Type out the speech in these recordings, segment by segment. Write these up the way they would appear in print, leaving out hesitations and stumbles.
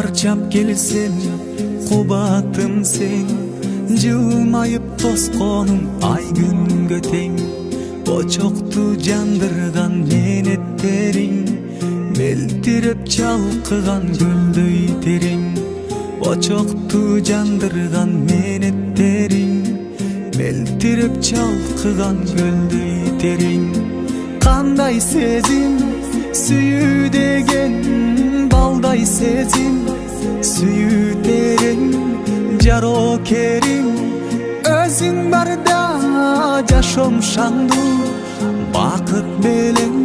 чарчап келсем кубатым сен, жылмайып тосконум ай күнгө тең. Очокту жандырган менеттериң, мелтиреп чалкыган көлдөй терең. Очокту жандырган менеттериң, мелтиреп чалкыган көлдөй терең. Кандай сезим сүйүү деген, балдай сезим сүйүү терең. Жарокерим өзүң барда жашоом шаңдуу бакыт менен.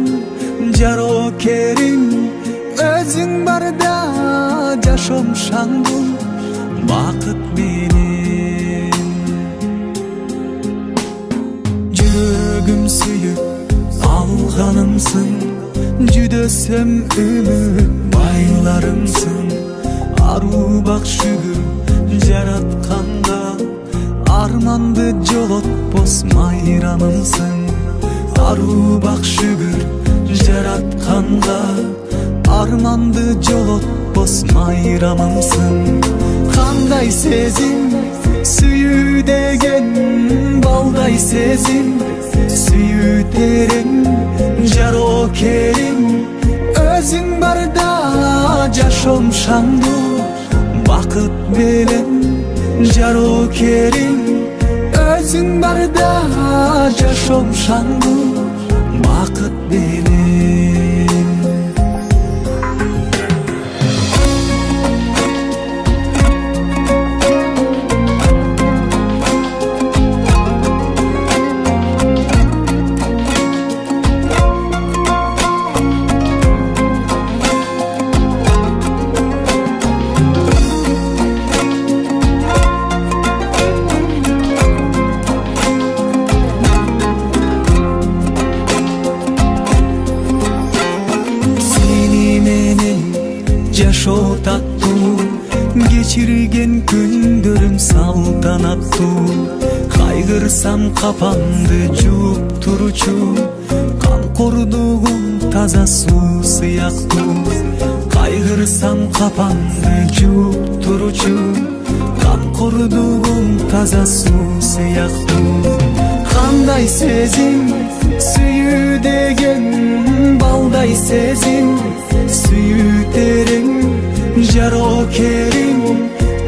Жарокерим өзүң барда жашоом шаңдуу бакыт менен. Жүрөгүм сүйүп алганымсың, жүдөсөм үмүт байларымсың. Аруу бак шүгүр жаратканга, арманды жолотпос майрамымсың. Аруу бак шүгүр жаратканга, арманды жолотпос майрамымсың. Кандай сезим сүйүү деген, балдай сезим сүйүү терең. Жарокерим өзүң барда жашоом шаңдуу бакыт менен. Жарокерим өзүң барда жашоом шаңдуу бакыт менен. Жашоо таттуу, кечирген күндөрүм салтанаттуу. Кайгырсам капамды жууп турчу, камкордугум таза суу сыяктуу. Кайгырсам капамды жууп турчу, камкордугум таза суу сыяктуу. Кандай сезим сүйүү деген, балдай сезим сүйүү терең. Жарокерим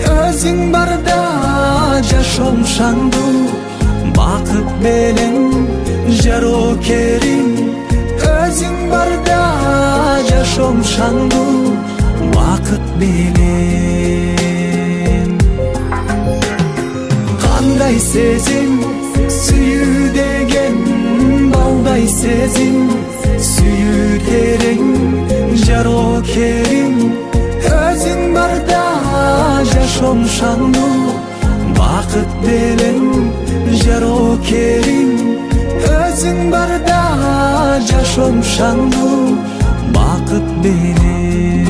өзүң барда жашоом шаңдуу бакыт менен. Жарокерим өзүң барда жашоом шаңдуу бакыт менен. Кандай сезим сүйүү деген, балдай сезим сүйүү терең. Жарокерим өзүң барда жашоом шаңдуу бакыт менен. Жарокерим өзүң барда жашоом шаңдуу бакыт менен.